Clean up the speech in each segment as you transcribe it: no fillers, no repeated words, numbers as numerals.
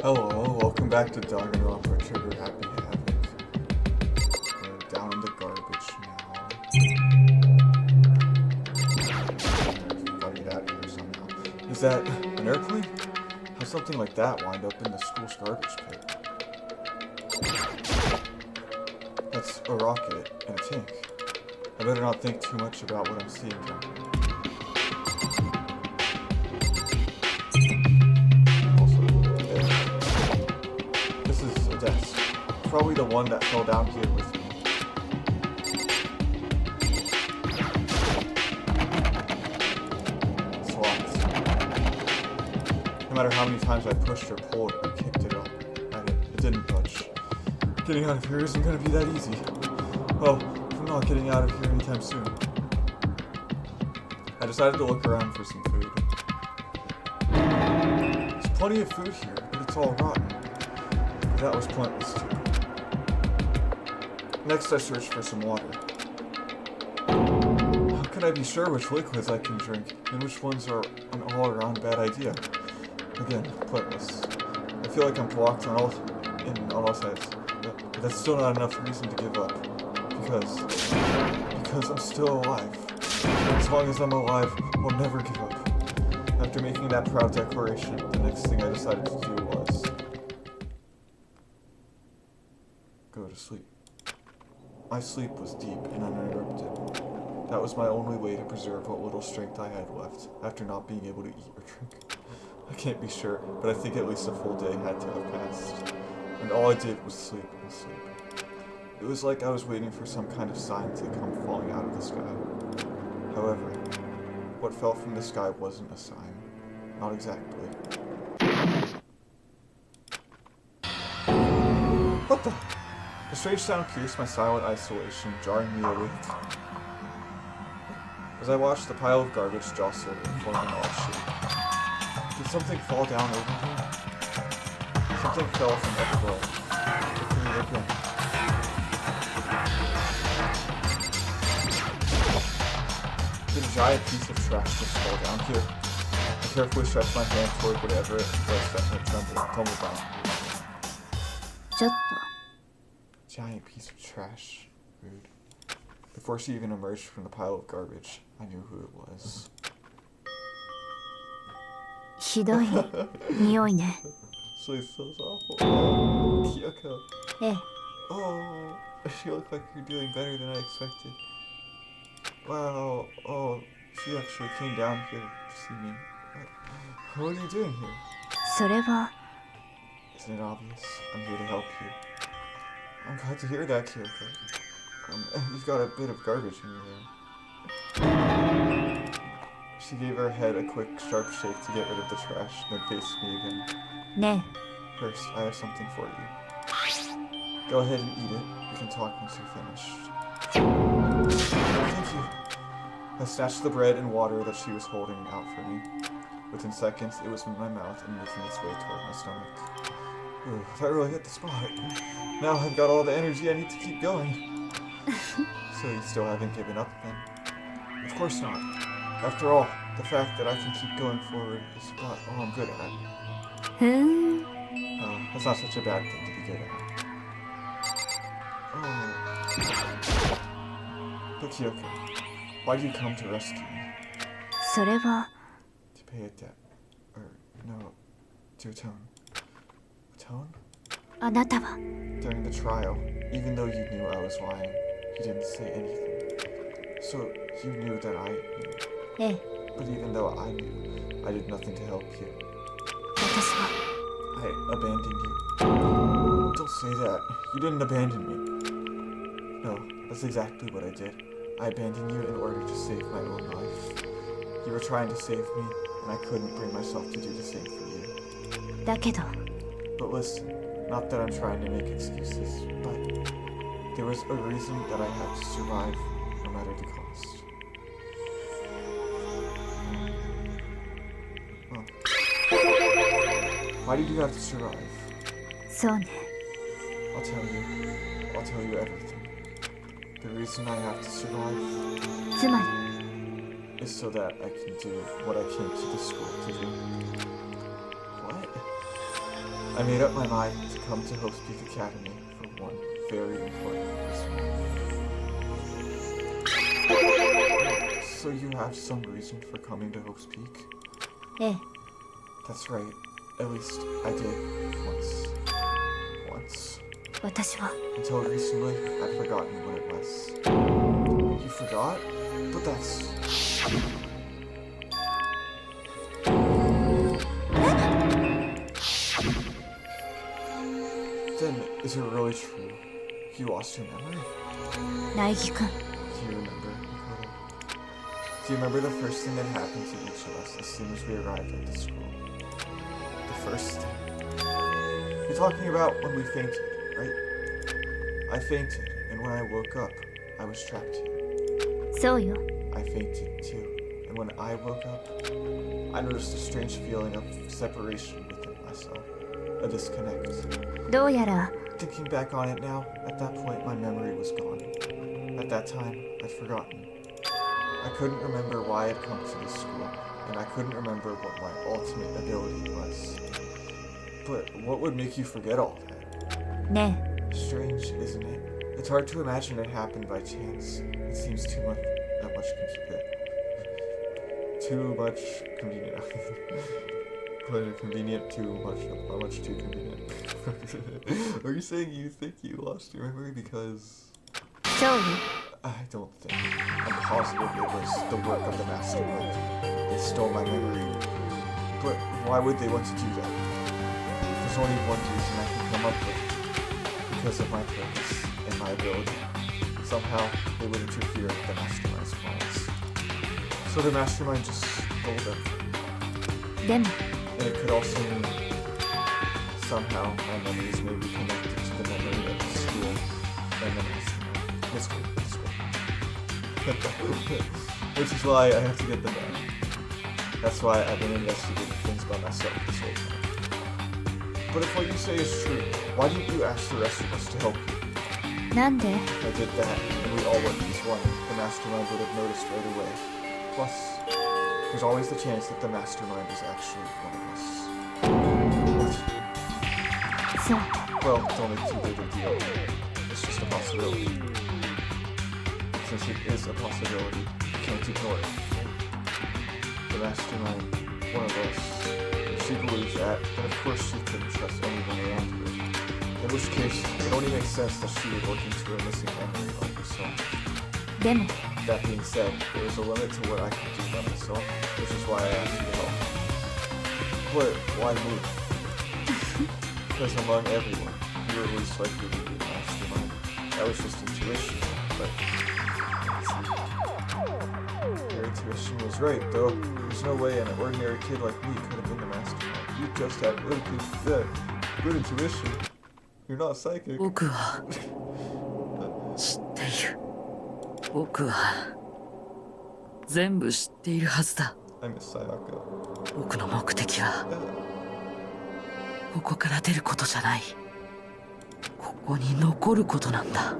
Hello, welcome back to Danganronpa Trigger Happy Havoc. We're down in the garbage now. Gotta get out of here somehow. Is that an airplane? How'd something like that wind up in the school's garbage pit? That's a rocket and a tank. I better not think too much about what I'm seeing down here. Desk. Probably the one that fell down here with me. It's locked. No matter how many times I pushed or pulled or kicked it up at it, it didn't budge. Getting out of here isn't going to be that easy. Well, I'm not getting out of here anytime soon. I decided to look around for some food. There's plenty of food here, but it's all rotten. That was pointless too. Next I searched for some water. How can I be sure which liquids I can drink and which ones are an all-around bad idea? Again, pointless. I feel like I'm blocked on all sides, but that's still not enough reason to give up. Because I'm still alive. As long as I'm alive, I'll never give up. After making that proud declaration, the next thing I decided to do was go to sleep. My sleep was deep and uninterrupted. That was my only way to preserve what little strength I had left after not being able to eat or drink. I can't be sure, but I think at least a full day had to have passed. And all I did was sleep and sleep. It was like I was waiting for some kind of sign to come falling out of the sky. However, what fell from the sky wasn't a sign. Not exactly. What the? The strange sound pierced my silent isolation, jarring me awake. As I watched the pile of garbage jostle and form an odd shape. Did something fall down over here? Something fell from up above. Look at it again. Did a giant piece of trash just fall down here? I carefully stretched my hand toward whatever it was that had tumbled down. ちょっと Giant piece of trash. Rude. Before she even emerged from the pile of garbage, I knew who it was. ひどい匂いね。 So it smells awful. Oh, Kyoko. ええ、 Oh, you look like you're doing better than I expected. Wow. Oh, she actually came down here to see me. What are you doing here? それは Isn't it obvious? I'm here to help you. I'm glad to hear that, Kyoko. You've got a bit of garbage in your hair. She gave her head a quick, sharp shake to get rid of the trash, then faced me again. ね First, I have something for you. Go ahead and eat it. We can talk once you're finished. Thank you. I snatched the bread and water that she was holding out for me. Within seconds, it was in my mouth and making its way toward my stomach. Ooh, that really hit the spot. Now I've got all the energy I need to keep going. So you still haven't given up then? Of course not. After all, the fact that I can keep going forward is about all I'm good at. ふーん That's not such a bad thing to be good at. Oh. But Kyoko, why do you come to rescue me? それは To pay a debt. Or, no, to atone. Atone? あなたは During the trial, even though you knew I was lying, you didn't say anything. So, you knew that I knew. ええ、 But even though I knew, I did nothing to help you. 私は I abandoned you. Don't say that. You didn't abandon me. No, that's exactly what I did. I abandoned you in order to save my own life. You were trying to save me, and I couldn't bring myself to do the same for you. だけど But listen, not that I'm trying to make excuses, but there was a reason that I had to survive, no matter the cost. Huh. Why did you have to survive? そうね I'll tell you everything. The reason I have to survive つまり is so that I can do what I came to the school to do. What? I made up my mind to come to Hope's Peak Academy for one very important reason. So you have some reason for coming to Hope's Peak? ええ That's right. At least I did once. Once. 私は Until recently, I'd forgotten what it was. You forgot? But that's... Then, is it really true? You lost your memory? 苗木くん Do you remember, Mukuro? Do you remember the first thing that happened to each of us as soon as we arrived at the school? The first thing? You're talking about when we fainted, right? I fainted, and when I woke up, I was trapped here. そうよ I fainted too, and when I woke up, I noticed a strange feeling of separation within myself, a disconnect. どうやら Thinking back on it now, at that point my memory was gone. At that time, I'd forgotten. I couldn't remember why I'd come to this school, and I couldn't remember what my ultimate ability was. But what would make you forget all that? ね Strange, isn't it? It's hard to imagine it happened by chance. It seems too much convenient. Convenient, too much too convenient. Are you saying you think you lost your memory because... そうよ I don't think. I'm positive it was the work of the mastermind. They stole my memory. But why would they want to do that? There's only one reason I can come up with. Because of my purpose and my ability. Somehow, they would interfere with the mastermind's plans. So the mastermind just stole them. でも And it could also mean somehow my memories may be connected to the memory of the school and the mastermind. The school. Which is why I have to get them back. That's why I've been investigating things by myself this whole time. But if what you say is true, why didn't you ask the rest of us to help you? なんで If I did that, and we all worked as one, the mastermind would have noticed right away. Plus, there's always the chance that the mastermind is actually one of us. What? そう Well, it's only too big a deal. It's just a possibility. Since it is a possibility, you can't ignore it. The mastermind, one of us, she believes that, then of course she couldn't trust anyone around her. In which case, it only makes sense that she would look into her missing memory on herself. でも That being said, there is a limit to what I can do by myself, which is why I asked you to help. But why me? Because among everyone, you were least likely to be the mastermind. That was just intuition, but... Your intuition was right, though. There's no way an ordinary kid like me could have been the mastermind. You just had good intuition. You're not psychic. 僕は知っている。僕は全部知っているはずだ。 I miss Sayaka. 僕の目的はここから出ることじゃない。ここに残ることなんだ。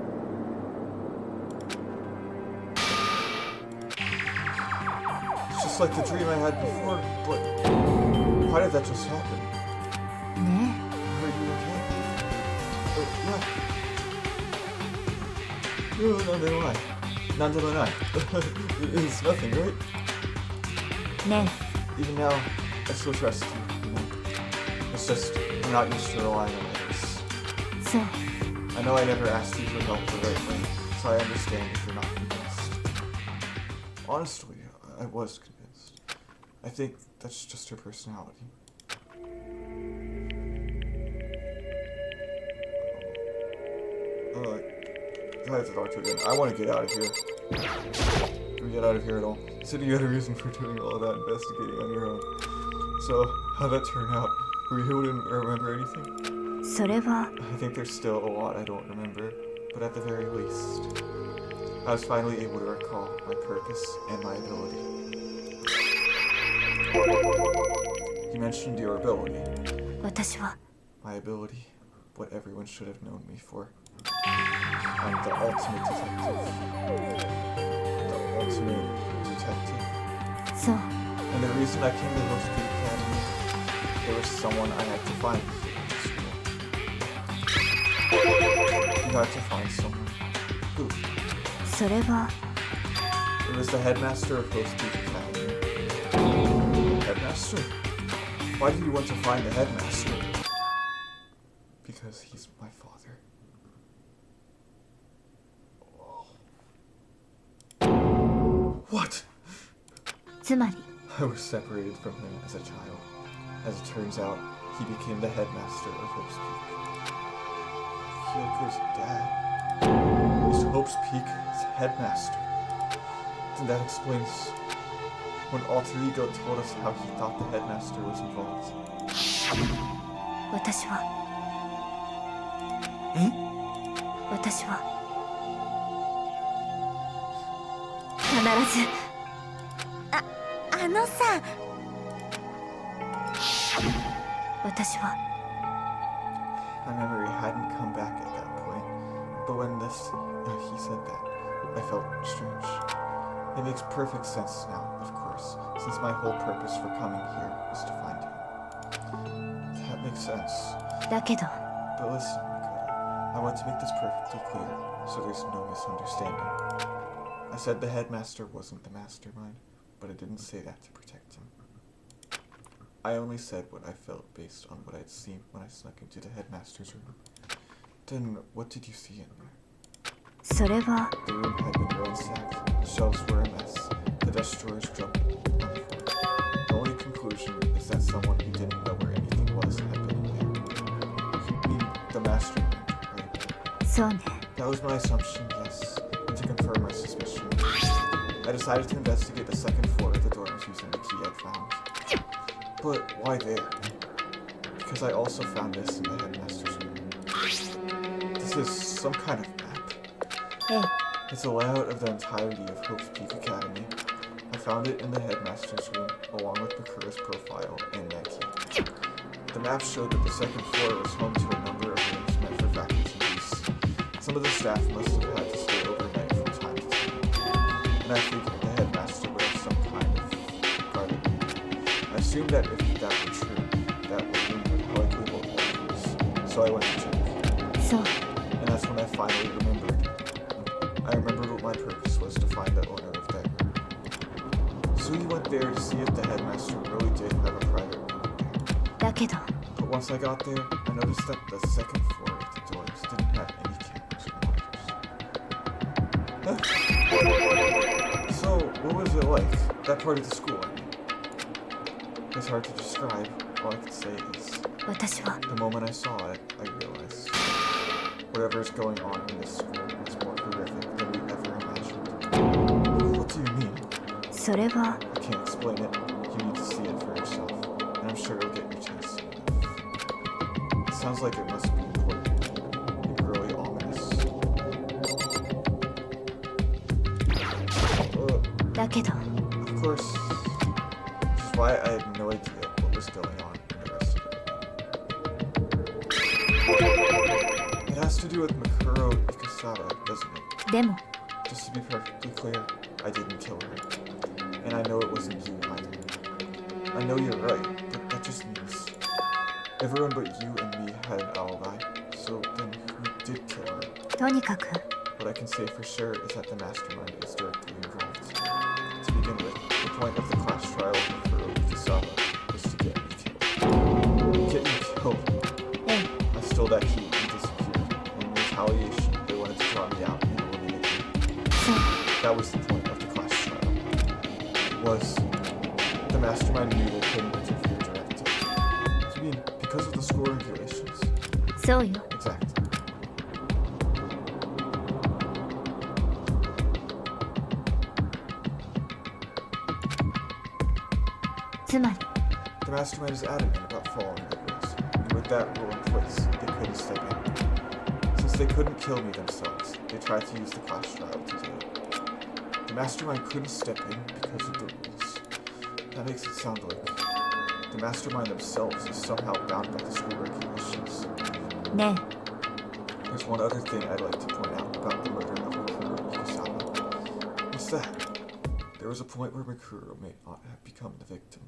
It's just like the dream I had before, but why did that just happen? ね Are you okay? Yeah. No, Nandemonai. It's nothing, right? えね Even now, I still trust you, you know? It's just, I'm not used to relying on others. えそう I know I never asked you for help the right way, so I understand if you're not convinced. Honestly, I was convinced. I think that's just her personality. I have to talk to her again. I want to get out of here. Can we get out of here at all? You said you had a reason for doing all that investigating on your own. So, how'd that turn out? Were you able to remember anything? それは I think there's still a lot I don't remember, but at the very least, I was finally able to recall my purpose and my ability. You mentioned your ability. 私は My ability, what everyone should have known me for. I'm the ultimate detective. The ultimate detective. そう And the reason I came to Host Peak Academy, there was someone I had to find here in school. You had to find someone. Who? それは It was the headmaster of Host Peak Academy. Headmaster? Why do you want to find the headmaster? Because he's my father. What? つまり I was separated from him as a child. As it turns out, he became the headmaster of Hope's Peak. Kyoko's dad was Hope's Peak's headmaster. Then that explains when Alter Ego told us how he thought the headmaster was involved. 私は私は必ずあのさ私は My memory hadn't come back at that point, but when he said that, I felt strange. It makes perfect sense now, of course, since my whole purpose for coming here was to find him. That makes sense. だけど But listen, Makoto, I want to make this perfectly clear, so there's no misunderstanding. I said the headmaster wasn't the mastermind, but I didn't say that to protect him. I only said what I felt based on what I'd seen when I snuck into the headmaster's room. Then, what did you see in there? それは The room had been ransacked, the shelves were a mess, the desk drawers jumbled on the floor. The only conclusion is that someone who didn't know where anything was had been in there. You mean the mastermind, right? そうね That was my assumption, yes. And to confirm my suspicion, I decided to investigate the second floor of the dorms using the key I'd found. But why there? Because I also found this in the headmaster's room. This is some kind of map. ええ It's a layout of the entirety of Hope's Peak Academy. I found it in the headmaster's room, along with Mukuro's profile and that key. The map showed that the second floor was home to a number of rooms meant for faculty use. Some of the staff must have had to stay overnight from time to time. And I figured the headmaster would have some kind of private room. I assumed that if that were true, that room would likely hold rooms. So I went to check. そう And that's when I finally remembered. I remembered what my purpose was to find the owner of that room. So we went there to see if the headmaster really did have a private room there. だけど But once I got there, I noticed that the second floor of the doors didn't have any cameras or monitors. So, what was it like? That part of the school, I mean. It's hard to describe. All I can say is, 私は the moment I saw it, I realized whatever's going on in this school is more horrific than we ever imagined. What do you mean? それは I can't explain it. You need to see it for yourself, and I'm sure you'll get your chance soon enough. It sounds like it must be important and really ominous. だけど Of course, which is why I had no idea what was going on in the rest of it. It has to do with Mukuro Ikasada, doesn't it? でも Just to be perfectly clear, I didn't kill her. And I know it wasn't you either. I know you're right, but that just means everyone but you and me had an alibi. So then who did kill her? とにかく What I can say for sure is that the mastermind is directly involved. To begin with, the point of the class trial of Mukuro Ikasada was to get me killed. Get me killed. ええ I stole that key and disappeared. And in retaliation, they wanted to draw me out and eliminate me. そう That was the point of the class trial. Was the mastermind knew they couldn't interfere directly. You mean because of the school regulations? そうよ Exactly. つまり The mastermind is adamant about following the rules, and with that rule in place, they couldn't step in. Since they couldn't kill me themselves, they tried to use the class trial to do it. The mastermind couldn't step in because of the rules. That makes it sound like the mastermind themselves is somehow bound by the school regulations. ね There's one other thing I'd like to point out about the murder of Mukuro Ikasada. What's that? There was a point where Mukuro may not have become the victim.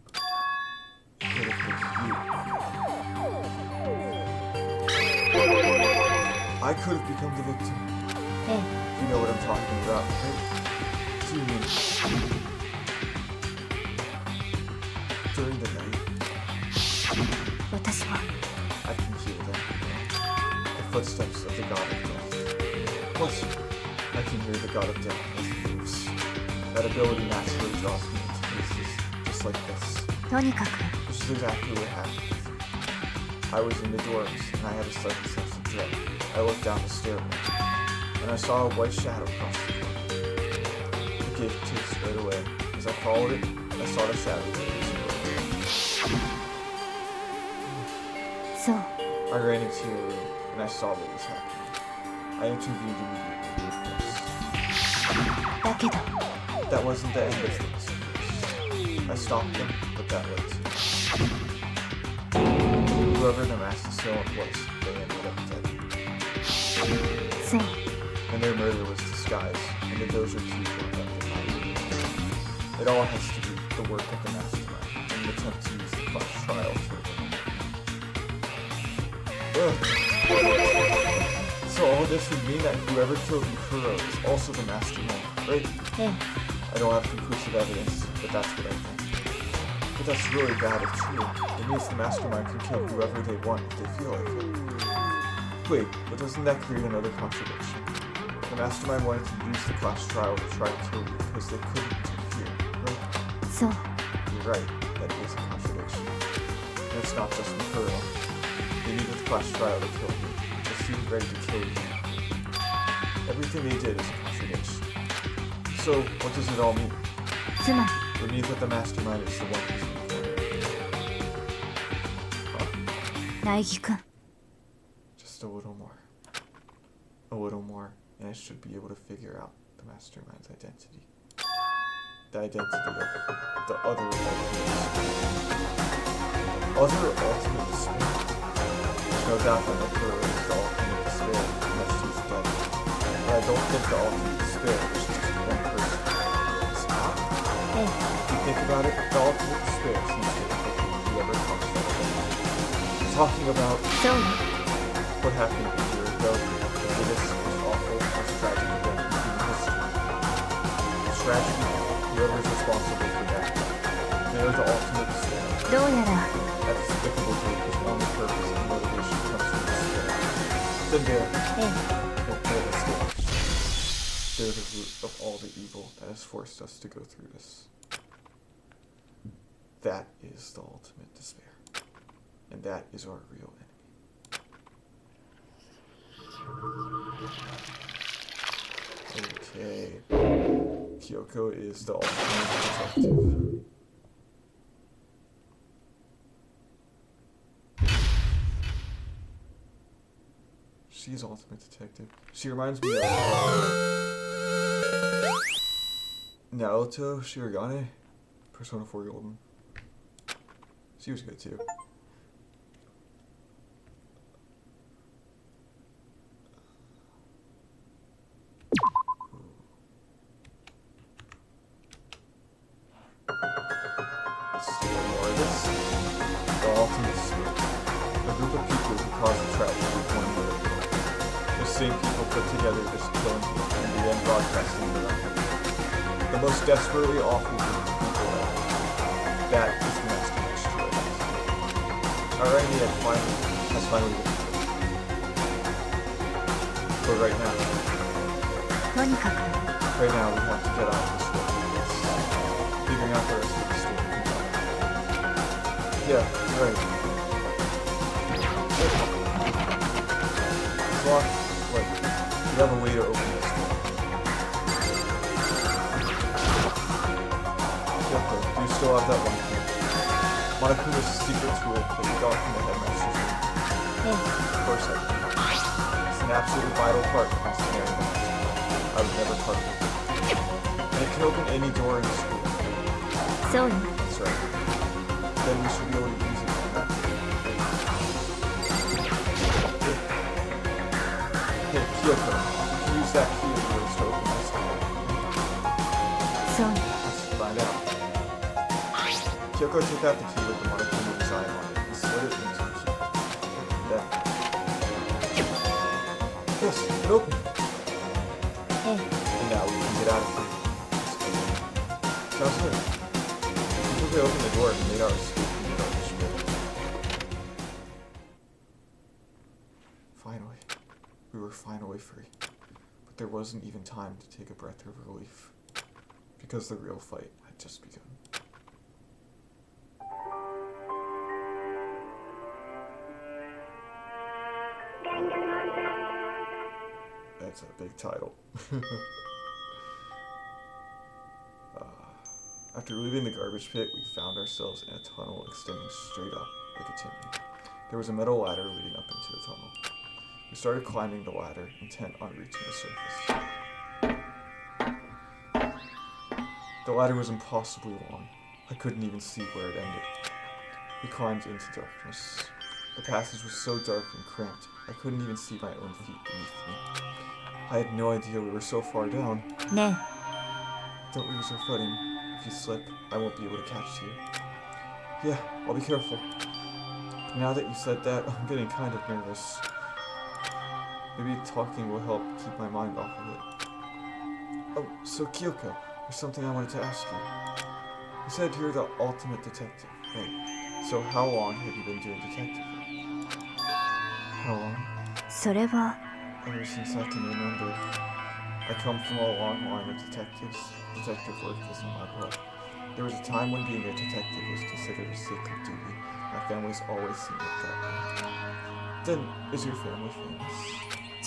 It could have been you. I could have become the victim. え You know what I'm talking about, right? Do you mean during the night? え私は I can hear them. The footsteps of the god of death. Plus, I can hear the god of death as he moves. That ability naturally draws me into places just like this. とにかく Which is exactly what happened. I was in the dorms, and I had a sudden sense of dread. I looked down the stairway, and I saw a white shadow cross the floor. It gave chase right away. As I followed it, I saw the shadow disappear. そう I ran into your room, and I saw what was happening. I intervened immediately. Yes. だけど That wasn't the end of things. I stopped them, but that led to whoever the master assailant was, they ended up dead. そう And their murder was disguised, and the dojo keys were left behind. It all has to be the work of the mastermind, and an attempt to use the class trial to So all this would mean that whoever killed Mukuro is also the mastermind, right? ええ I don't have conclusive evidence, but that's what I think. But that's really bad if true. It means the mastermind can kill whoever they want if they feel like it. Wait, but doesn't that create another contradiction? The mastermind wanted to use the class trial to try to kill you because they couldn't interfere, right? そう You're right, that is a contradiction. And it's not just Mukuro. They needed the class trial to kill you. They seemed ready to kill you. Everything they did is a contradiction. So, what does it all mean? つま It means that the mastermind is the one who's important. り苗木くん Just a little more. A little more, and I should be able to figure out the mastermind's identity. The identity of the other ultimate despair. There's no doubt that Mukuro is the ultimate despair, unless she's dead. But I don't think the ultimate despair is just one person. It's not. ええ If you think about it, the ultimate despair seems to implicate whoever comes from it. Talking about そうよ what happened a year ago, the biggest, most awful, most tragic event in human history. Tragedy, whoever's responsible for that. They're the ultimate despair. どうやら That despicable group whose only purpose and motivation comes from despair. Then they're ええ the despair. They're the root of all the evil that has forced us to go through this. That is the ultimate despair. And that is our real enemy. Okay. Kyoko is the ultimate detective. She's ultimate detective. She reminds me of Naruto Shirogane, Persona 4 Golden. She was good too. More of this. The ultimate spirit. A group of people who caused the tragedy of one another. The same people put together this killing and began broadcasting it around. The most desperately awful group of people ever. That is the mastermind's true identity. Our enemy has finally been killed. But right now, とにかく right now we have to get out of this world. Figuring out the rest of the story. Yeah, right. It's locked. Wait, you have a way to open this door. Kyoko, do you still have that one key? Monokuma's secret tool that you got from the headmaster's room. ええ Of course I do. It's an absolutely vital part of my scenario. I would never part with it. And it can open any door in the school. そうよ That's right. Then we should be able to use it on that day. Hey, Kyoko, you can use that key of yours to open this door. そうよ Let's find out. Kyoko took out the key with the Monokuma design on it and slid it into the key. Then... it open. ええ And now we can get out of here. Sounds good. We quickly opened the door and made our escape from the garbage pit. Finally. We were finally free. But there wasn't even time to take a breath of relief. Because the real fight had just begun. That's a big title. After leaving the garbage pit, we found ourselves in a tunnel extending straight up like a chimney. There was a metal ladder leading up into the tunnel. We started climbing the ladder, intent on reaching the surface. The ladder was impossibly long. I couldn't even see where it ended. We climbed into darkness. The passage was so dark and cramped, I couldn't even see my own feet beneath me. I had no idea we were so far down. ね Don't lose your footing. If you slip, I won't be able to catch you. Yeah, I'll be careful. But now that you said that, I'm getting kind of nervous. Maybe talking will help keep my mind off of it. Oh, so Kyoko, there's something I wanted to ask you. You said you're the ultimate detective, right? So how long have you been doing detective work? How long? えそれは Ever since I can remember. I come from a long line of detectives. Detective work is in my blood. There was a time when being a detective was considered a sacred duty. My family's always seen it that way. Then, is your family famous?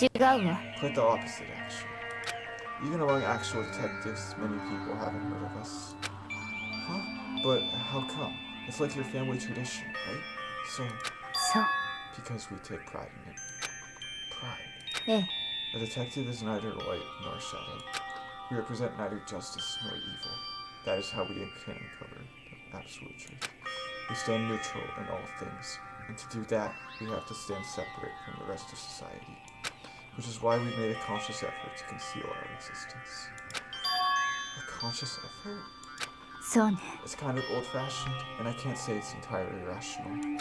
違うわ Quite the opposite, actually. Even among actual detectives, many people haven't heard of us. Huh? But how come? It's like your family tradition, right? So, そう because we take pride in it. Pride. ええ A detective is neither light nor shadow. We represent neither justice nor evil. That is how we can uncover the absolute truth. We stand neutral in all things, and to do that, we have to stand separate from the rest of society. Which is why we've made a conscious effort to conceal our existence. A conscious effort? そうね It's kind of old-fashioned, and I can't say it's entirely rational.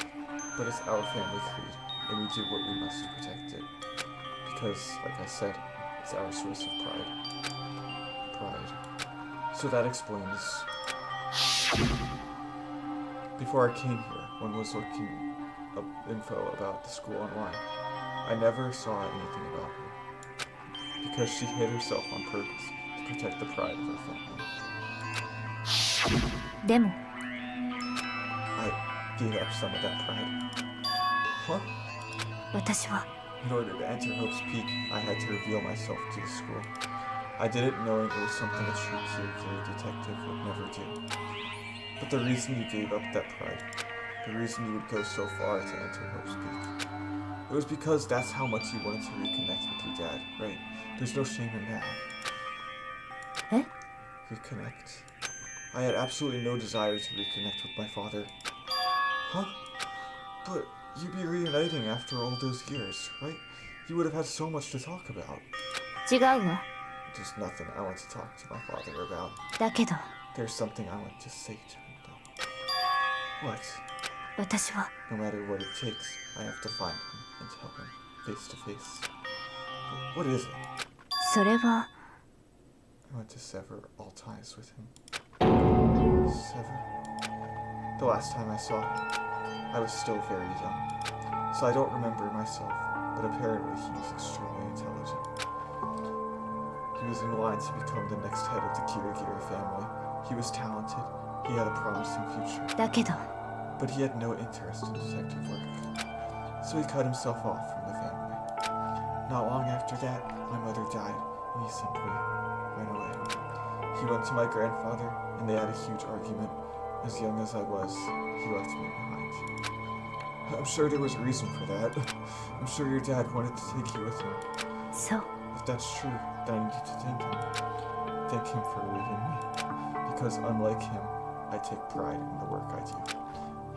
But it's our family creed, and we do what we must to protect it. Because, like I said, it's our source of pride. Pride. So that explains. Before I came here, one was looking up info about the school online. I never saw anything about her. Because she hid herself on purpose to protect the pride of her family. でも I gave up some of that pride. Huh? 私は In order to enter Hope's Peak, I had to reveal myself to the school. I did it knowing it was something a true Kirigiri detective would never do. But the reason you gave up that pride, the reason you would go so far to enter Hope's Peak, it was because that's how much you wanted to reconnect with your dad, right? There's no shame in that. え Reconnect. I had absolutely no desire to reconnect with my father. Huh? But you'd be reuniting after all those years, right? You would have had so much to talk about. 違うわ There's nothing I want to talk to my father about. だけど There's something I want to say to him, though. What? 私は No matter what it takes, I have to find him and tell him, face to face. What is it? それは I want to sever all ties with him. Sever? The last time I saw him, I was still very young, so I don't remember myself, but apparently he was extremely intelligent. He was in line to become the next head of the Kirigiri family. He was talented, he had a promising future, だけど but he had no interest in detective work, so he cut himself off from the family. Not long after that, my mother died, and he simply ran away. He went to my grandfather, and they had a huge argument. As young as I was, he left me behind. I'm sure there was a reason for that. I'm sure your dad wanted to take you with him. そう If that's true, then I need to thank him. Thank him for leaving me. Because unlike him, I take pride in the work I do.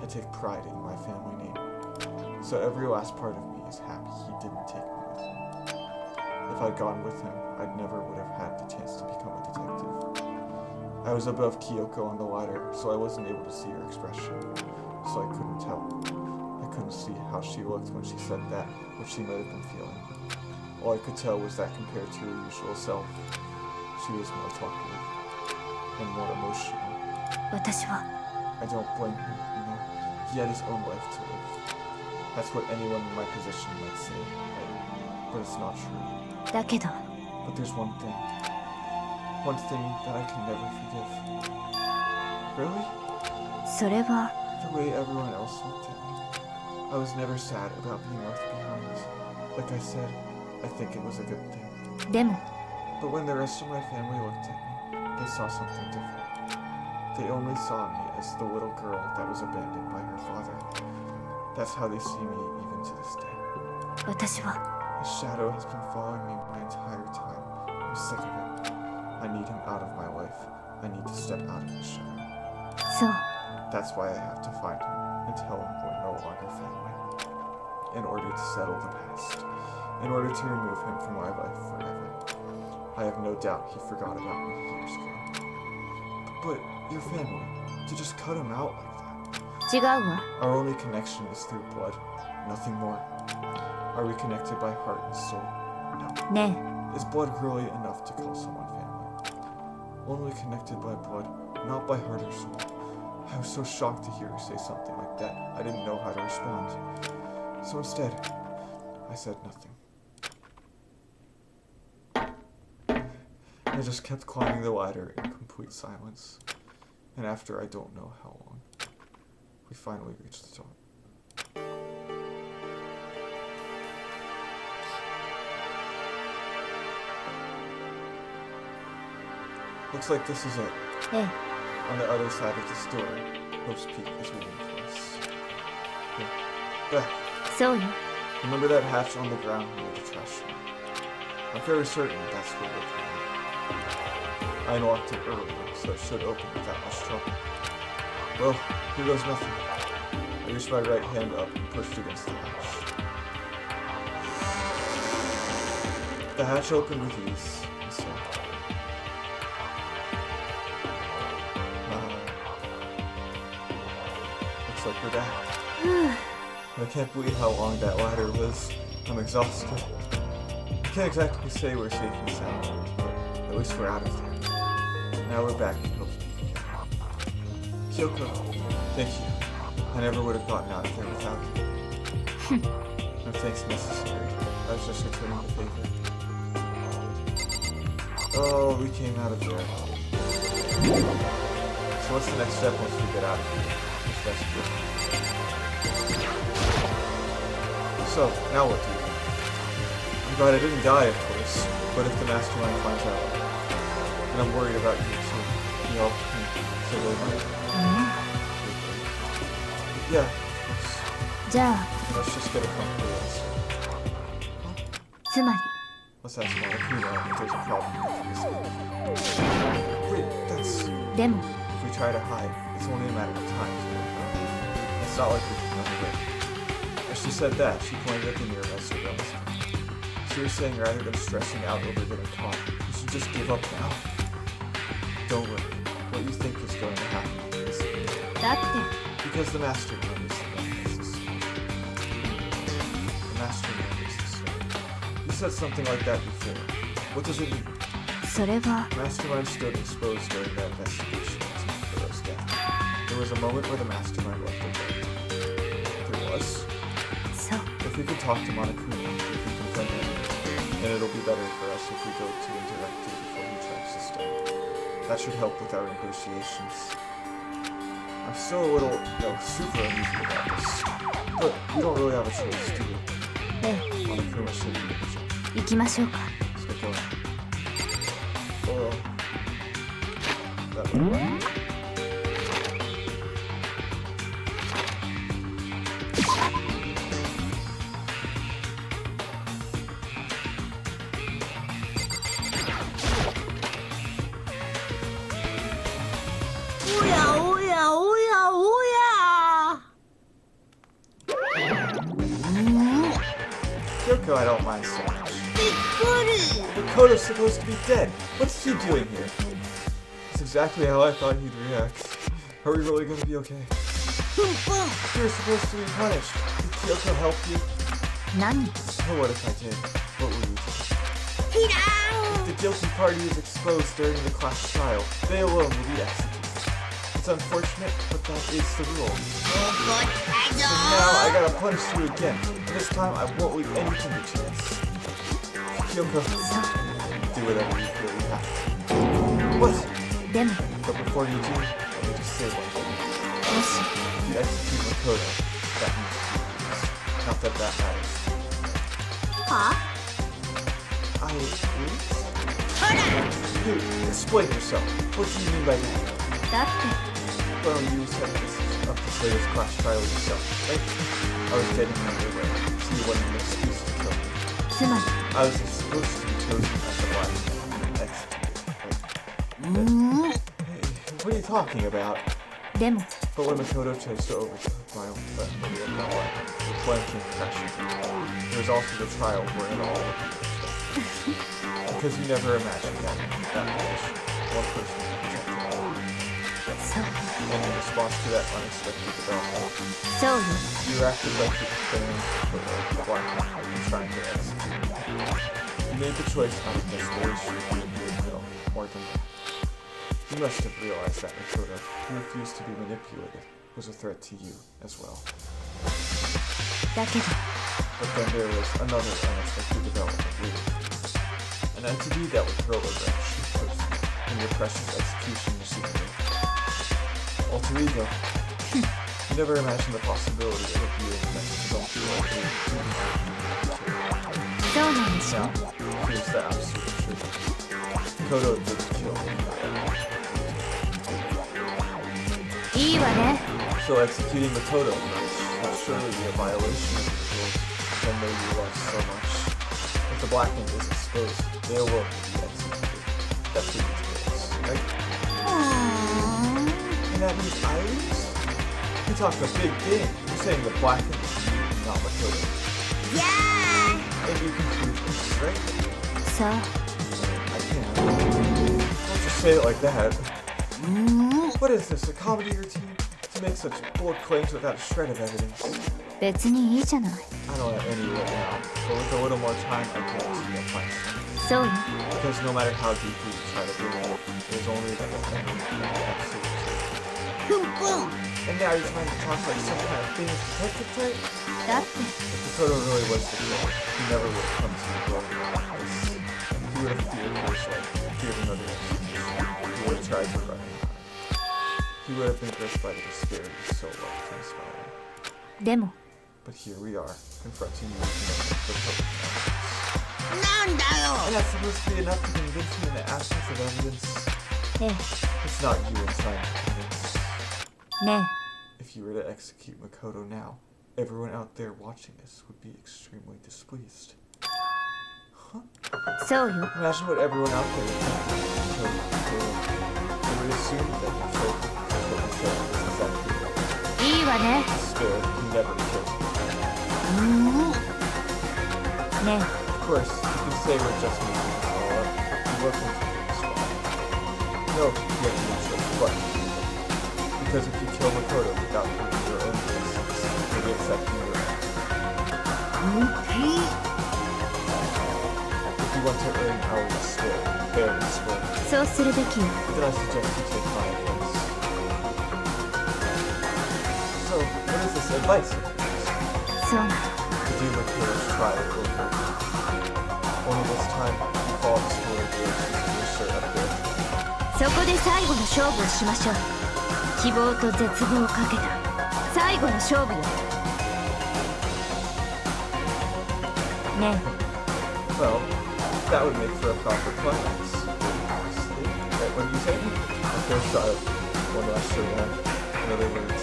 I take pride in my family name. So every last part of me is happy he didn't take me with him. If I'd gone with him, I never would have had the chance to become a detective. I was above Kyoko on the ladder, so I wasn't able to see her expression. So I couldn't tell. I couldn't see how she looked when she said that, what she might have been feeling. All I could tell was that compared to her usual self, she was more talkative and more emotional. 私は I don't blame him, you know. He had his own life to live. That's what anyone in my position might say, but it's not true. だけど But there's one thing that I can never forgive. Really? それは The way everyone else looked at me. I was never sad about being left behind. Like I said, I think it was a good thing. でも But when the rest of my family looked at me, they saw something different. They only saw me as the little girl that was abandoned by her father. That's how they see me even to this day. 私は His shadow has been following me my entire time. I'm sick of it. I need him out of my life. I need to step out of his shadow. そう That's why I have to find him and tell him we're no longer family. In order to settle the past. In order to remove him from my life forever. I have no doubt he forgot about me years ago. But your family, to just cut him out like that. 違うわ Our only connection is through blood. Nothing more. Are we connected by heart and soul? No. ね Is blood really enough to call someone family? Only connected by blood, not by heart or soul. I was so shocked to hear her say something like that. I didn't know how to respond. So instead, I said nothing. I just kept climbing the ladder in complete silence. And after I don't know how long, we finally reached the top. Looks like this is it. ええ On the other side of this door, Hope's Peak is waiting for us. Here, back. そうよ Remember that hatch on the ground near the trash can? I'm very certain that's where we're coming. I unlocked it earlier, so it should open without much trouble. Well, here goes nothing. I reached my right hand up and pushed against the hatch. The hatch opened with ease, and so... looks like we're back. ふう I can't believe how long that ladder was. I'm exhausted. I can't exactly say we're safe and sound, but at least we're out of there. Now we're back in Hope's Peak again. Kyoko, thank you. I never would have gotten out of there without you. No thanks necessary. I was just returning the favor. Oh, we came out of there. So what's the next step once we get out of here? If that's good. So, now what do we do? I'm glad I didn't die, of course, but if the mastermind finds out, and I'm worried about you too, can you help me say goodbye? Yeah, of course. じゃあ Let's just get a comfortable answer. つまり Let's ask Monokuma if there's a problem with this. Wait, that's... でも If we try to hide, it's only a matter of time till we're found. It's not like we can run away. As she said that, she pointed at the nearby surveillance camera. She was saying rather than stressing out over getting caught, you should just give up now. Don't worry. What you think is going to happen is... だって Because the mastermind is the one that's the story. The mastermind is the story. You said something like that before. What does it mean? それは The mastermind stood exposed during that investigation into Mukuro's death. There was a moment where the mastermind left the building. There was? そう If we could talk to Monokuma, we can confront him. And it'll be better for us if we go to him directly before he tracks us down. That should help with our negotiations. I'm still a little, super uneasy about this. But we don't really have a choice, do we? え Monokuma should be in charge. え行きましょうか Let's get going. Oh. That way. Kyoko, I don't mind so much. Makoto's supposed to be dead. What's he doing here? That's exactly how I thought he'd react. Are we really gonna be okay? You're supposed to be punished. Did Kyoko help you? 何 So what if I did? What will you do? If the guilty party is exposed during the class trial, they alone will be executed. It's unfortunate, but that is the rule. So now I gotta punish you again. This time I won't leave anything to chance. Kyoko, do whatever you feel you have to. What? でも But before you do, let me just say one thing. もし If you execute Makoto, that means you lose. Not that that matters. は I lose? Dude, explain yourself. What do you mean by that? だって Well, you said this of this latest class trial yourself, right? I was getting in your way, so you wanted an excuse to kill me. つまり I was supposed to be chosen as the black and executed, right? Hey, what are you talking about? でも But when Makoto chose to overtook my own threat, maybe I'm not like the plan came crashing. There was also the trial where it all because you never imagined that position. One person could protect it all. そう And in response to that unexpected development, そうよ you acted like you were preparing for the black and trying to execute me. You made the choice out of desperation and goodwill, more than that. You must have realized that Makoto, who refused to be manipulated, was a threat to you as well. だけど But then there was another unexpected development waiting for you. An entity that would throw a wrench in your precious execution machinery. Alter ego. You never imagined the possibility of viewing the next presumption like you. そうなんでしょ Now, here's the absolute truth. Makoto did kill me. いいわね So executing Makoto will surely be a violation of the rules, then they you love so much. If the black ink is exposed, they will be executed. That's what you tell us, right? And that means I lose? You talked a big game. You're saying the black ink is you, not Makoto. Yeah And you can prove this, right? そう I can't. Don't just say it like that. What is this, a comedy routine? To make such bold claims without a shred of evidence. 別にいいじゃない I don't have any right now, but with a little more time, I guarantee you'll find some. そうよ Because no matter how deeply you try to dig it, there's only that one absolute truth. And now you're trying to talk like some kind of famous detective type? だって If Makoto really was the killer, he never would have come to you growing up like this. He would have feared his life, feared another execution. He would have tried to run and hide. He would have been gripped by the disparity so well transpiring. でも But here we are, confronting you with nothing but hope and evidence. なんだよ And that's supposed to be enough to convince me in the absence of evidence. え It's not you I'm trying to convince. えね If you were to execute Makoto now, everyone out there watching this would be extremely displeased. えそうよ Imagine what everyone out there would think of Makoto. They would assume that he killed him because what he said was exactly right. いいわね Still, he never killed him. ね Of course, you can say we're just making this all up. You wasn't this way. No, you have no choice but to do that. Because if you kill Makoto without proving your own innocence, you'll be accepting your own. If you want to earn our respect, fair respect, そうするべきよ then I suggest you take my advice. So, what is this advice of yours? そうなの To do Makoto's trial over. Only this time, you follow the story directions to your shirt up there. そこで最後の勝負をしましょう希望と絶望をかけた最後の勝負よね Well, that would make for a proper climax. Right, what do you say? A fair trial. One last showdown. In other words,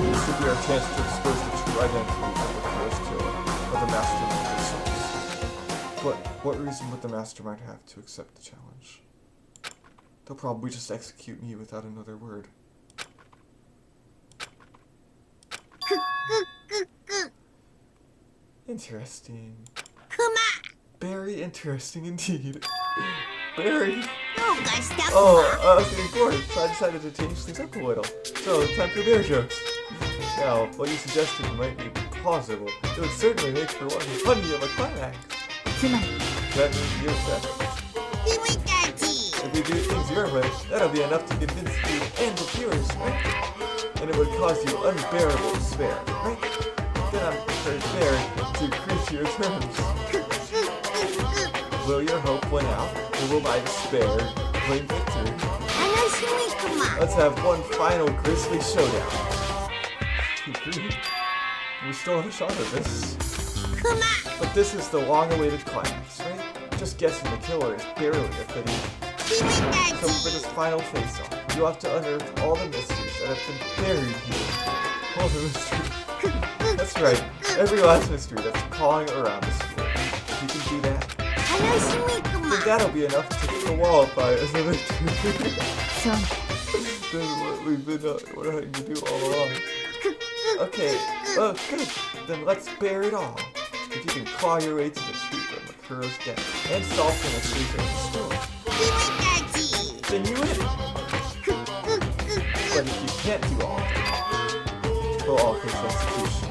this would be our chance to expose the true identity of the first killer, of the mastermind themselves. But what reason would the mastermind have to accept the challenge? They'll probably just execute me without another word. Interesting. Very interesting indeed. Very. Oh, I was getting bored, so I decided to change things up a little. So, time for bear jokes. Now, what you suggested might be plausible, it would certainly make for one honey of a climax. つまり That means you accept. If we do things your way, that'll be enough to convince you and the viewers, right? And it would cause you unbearable despair, right? Then I'm prepared to increase your terms. Will your hope win out, or will my despair claim victory? Let's have one final grisly showdown. Agreed. We still have a shot at this. But this is the long-awaited climax, right? Just guessing the killer is barely a fitting. So for this final face-off, you'll have to unearth all the mysteries that have been buried here. All the mysteries. That's right, every last mystery that's clawing around this school. If you can do that, then that'll be enough to qualify as a victory. そう This is what we've been trying to do all along. Okay, well, good. Then let's bear it all. If you can claw your way to the truth of Mukuro's death and solve the mysteries of the story, then you win. But if you can't do all of it, we'll all face execution.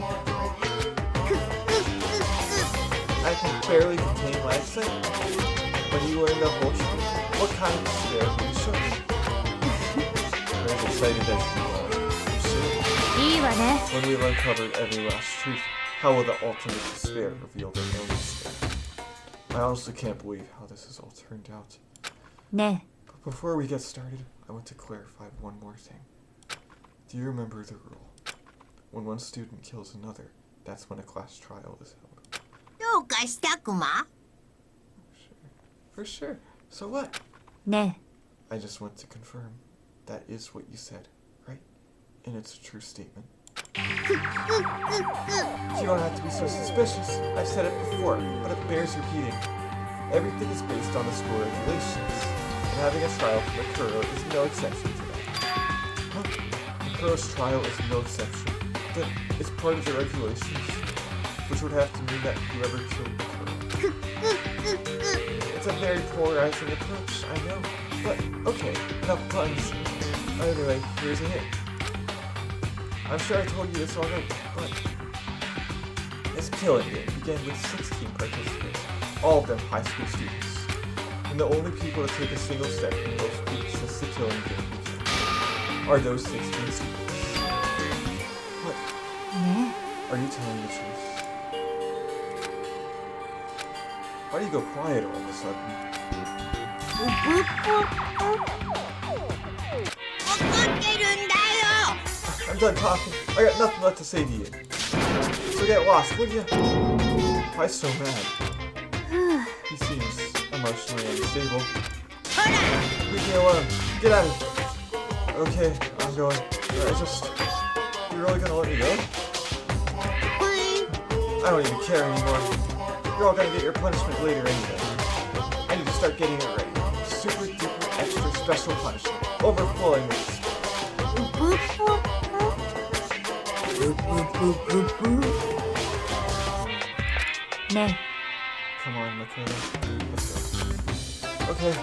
I can barely contain my excitement. When you learn the whole truth, what kind of despair will you show me? We're as excited as you are. Sure. いいわね When we've uncovered every last truth, how will the ultimate despair reveal their own despair? I honestly can't believe how this has all turned out. ね But before we get started, I want to clarify one more thing. Do you remember the rule? When one student kills another, that's when a class trial is held. For sure. So what? ね I just want to confirm. That is what you said, right? And it's a true statement. You don't have to be so suspicious. I've said it before, but it bears repeating. Everything is based on the school regulations, and having a trial for Mukuro is no exception to that. Huh? Mukuro's trial is no exception. Then it's part of the regulations, which would have to mean that whoever killed Mukuro. It's a very polarizing approach, I know. But, okay, enough puns. Anyway, here's a hint. I'm sure I told you this already, but this killing game began with 16 participants, all of them high school students. And the only people to take a single step in those weeks since the killing game began are those 16 students. What? ね Are you telling the truth? Why do you go quiet all of a sudden? I'm done talking. I got nothing left to say to you. So get lost, would you? Why so mad? He seems emotionally unstable. Leave me alone. Get out of here. Okay, I'm going. You're really gonna let me go? I don't even care anymore. You're all gonna get your punishment later anyway. I need to start getting it ready. Super duper extra special punishment. Overflowing with despair. ね Come on, Makoto. Let's go. Okay.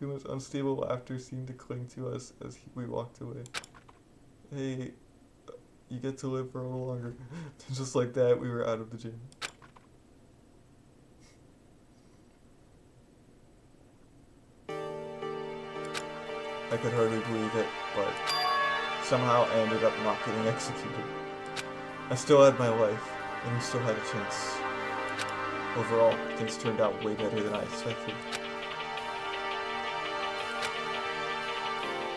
Monokuma's unstable laughter seemed to cling to us as we walked away. Hey, you get to live for a little longer. Just like that, we were out of the gym. I could hardly believe it, but somehow I ended up not getting executed. I still had my life, and we still had a chance. Overall, things turned out way better than I expected.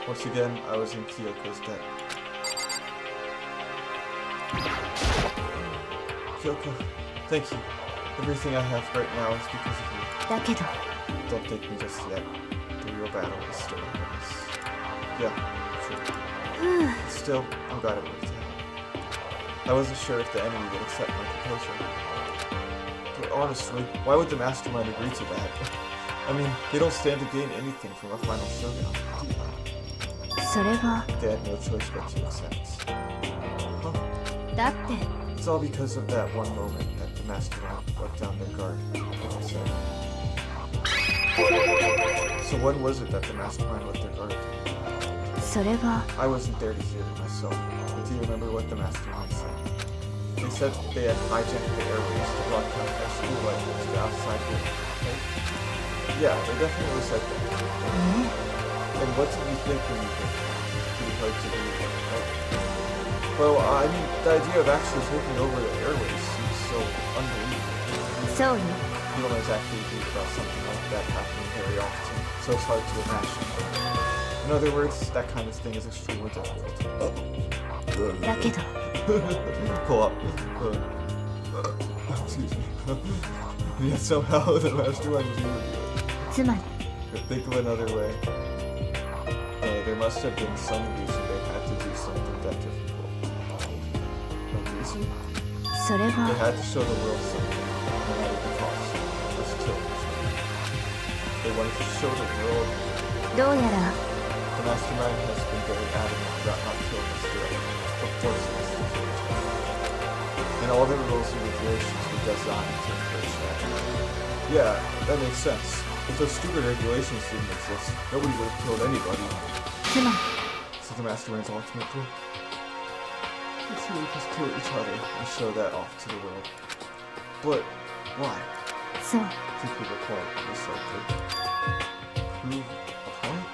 Once again, I was in Kyoko's debt. Kyoko, thank you. Everything I have right now is because of you. だけど Don't take me just yet. The real battle is still ahead of us. Yeah, true. Still, I'm glad it worked out. I wasn't sure if the enemy would accept my proposal. But honestly, why would the mastermind agree to that? I mean, they don't stand to gain anything from a final showdown. それは They had no choice but to accept. Huh? だって It's It's all because of that one moment that the mastermind let down their guard, like I said. So when was it that the mastermind let their guard down? それは I wasn't there to hear it myself, but do you remember what the mastermind said? They said they had hijacked the airways to broadcast their school life to the outside world, right? Yeah, they definitely said that. And what did you think when you heard that? Pretty hard to believe, right? Well, I mean, the idea of actually taking over the airways seems so unbelievable. そうよ You don't exactly read about something like that happening very often, so it's hard to imagine. In other words, that kind of thing is extremely difficult. だけど Pull up. Excuse me. Yet somehow the mastermind was able to do it. つまり But think of another way. There must have been some reason they had to do something that difficult. A reason? それ They は had to show the world something, no matter the cost. Let's kill each other. They wanted to show the world. どうやら The mastermind has been very adamant about not killing us directly, but forcing us to kill each other. And all the rules and regulations were designed to encourage that. Yeah, that makes sense. If those stupid regulations didn't exist, nobody would have killed anybody. つまり So the mastermind's ultimate goal? Let's see, we just kill each other and show that off to the world. But why? そう To prove a point, most likely. Prove a point?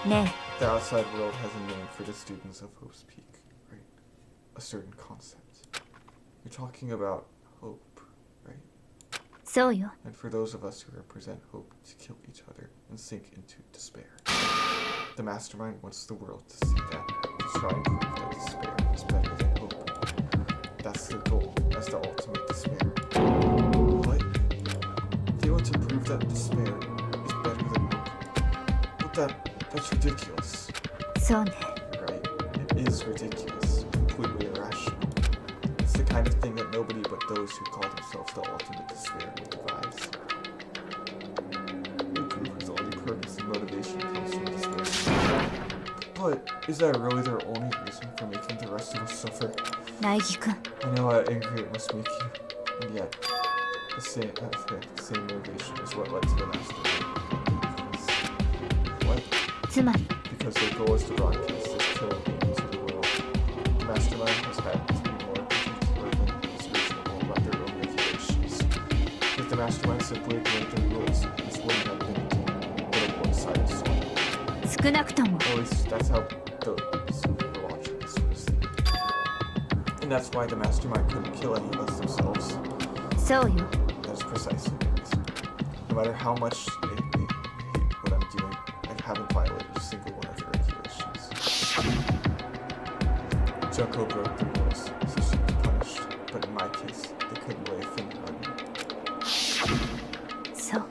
ね The outside world has a name for the students of Hope's Peak, right? A certain concept. You're talking about hope, right? えそうよ And for those of us who represent hope to kill each other and sink into despair. The mastermind wants the world to see that, to try and prove that despair is better than hope. That's their goal, as the ultimate despair. What? They want to prove that despair is better than hope. But that's ridiculous. そうね You're right. It is ridiculous. Completely irrational. It's the kind of thing that nobody but those who call themselves the ultimate despair would devise. A group whose only purpose and motivation comes from despair. But is that really their only reason for making the rest of us suffer? 苗木君 I know how angry it must make you, and yet the same motivation is what led to the master. What? つまり Because their goal is to broadcast this killing into the world. The mastermind has had to be more particular than is reasonable about their own regulations. If the mastermind simply ignored their rules, this wouldn't have been a game, but a one-sided sword. 少なくとも At least that's how those who were watching this would see. And that's why the mastermind couldn't kill any of us themselves. そうよ That is precisely the reason. No matter how much they hate what I'm doing, I haven't violated a single one of their regulations. Junko broke the rules, so she was punished. But in my case, they couldn't lay a finger on me. そう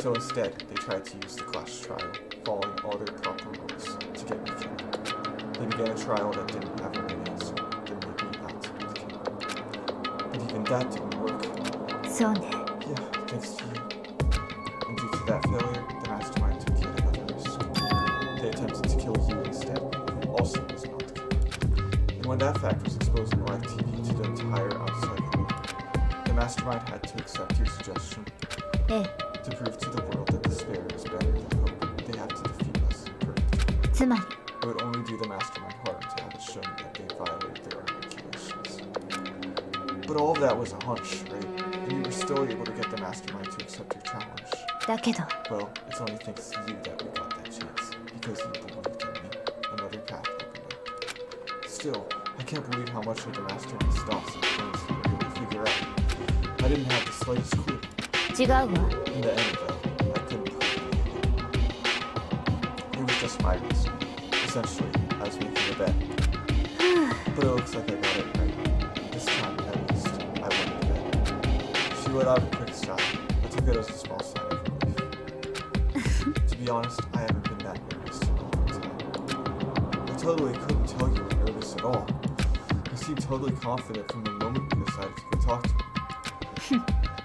So instead, they tried to use the class trial, following all their proper rules, to get me killed. They began a trial that didn't have a right answer, that made me not to be killed. But even that didn't work. そうね Yeah, thanks to you. And due to that failure, the mastermind took yet another risk. They attempted to kill you instead, who also was not killed. And when that fact was exposed on live TV to the entire outside world, the mastermind had to accept your suggestion. え To prove to the world that despair is better than hope, they have to defeat us in perfect. えつまり It would only do the mastermind harm to have it shown that they violated their own regulations. But all of that was a hunch, right? And you were still able to get the mastermind to accept your challenge. だけど Well, it's only thanks to you that we got that chance, because you believed in me. Another path opened up. Still, I can't believe how much of the mastermind stops and plans you were able to figure out. I didn't have the slightest clue. 違うわ In the end, though, I couldn't prove it. It was just my reason. Essentially, I was making a bet. But it looks like I got it right. This time, at least, I won the bet. She let out a quick sigh, but took it as a small sign of relief. To be honest, I haven't been that nervous in a long time. I totally couldn't tell you were nervous at all. You seemed totally confident from the moment you decided to go talk to me.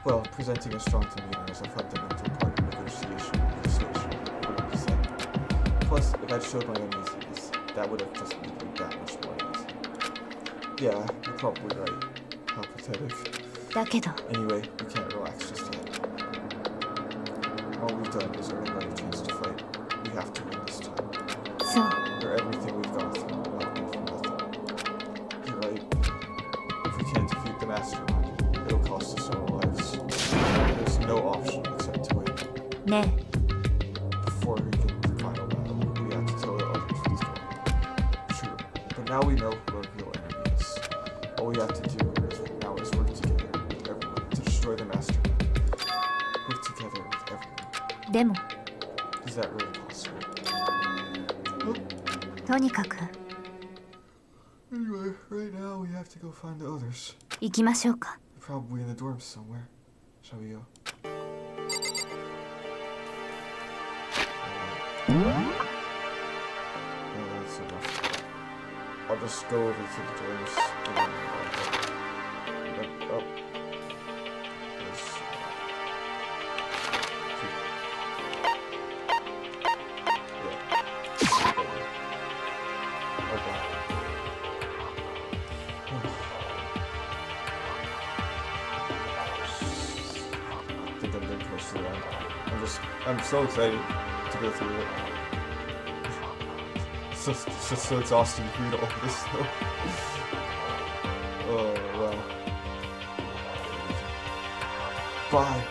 Well, presenting a strong demeanor is a fundamental part of negotiation and persuasion, wouldn't you say? Plus, if I'd showed my uneasiness, that would have just made you that much more easy. Yeah, you're probably right. How pathetic. だけど Anyway, we can't relax just yet. All we've done is earn another chance to fight. We have to win this time. そう For everything we've gone through, not been for nothing. You're right. If we can't defeat the mastermind, it'll cost us our lives. There's no option except to win. ね Before we get the final battle, we have to kill the others we together. True, but now we know who our real enemy is. All we have to do now is work together with everyone to destroy the mastermind. Work together with everyone. でも Is that really possible? とにかく Anyway, right now we have to go find the others. 行きましょうか They're probably in the dorms somewhere. Shall we go? Oh, that's enough. I'll just go over to the dorms. Oh. There's... Yeah. Okay. I think I'm getting close to the end. I'm so excited to go through it. It's just so exhausting to read all this though. Oh, wow. Bye.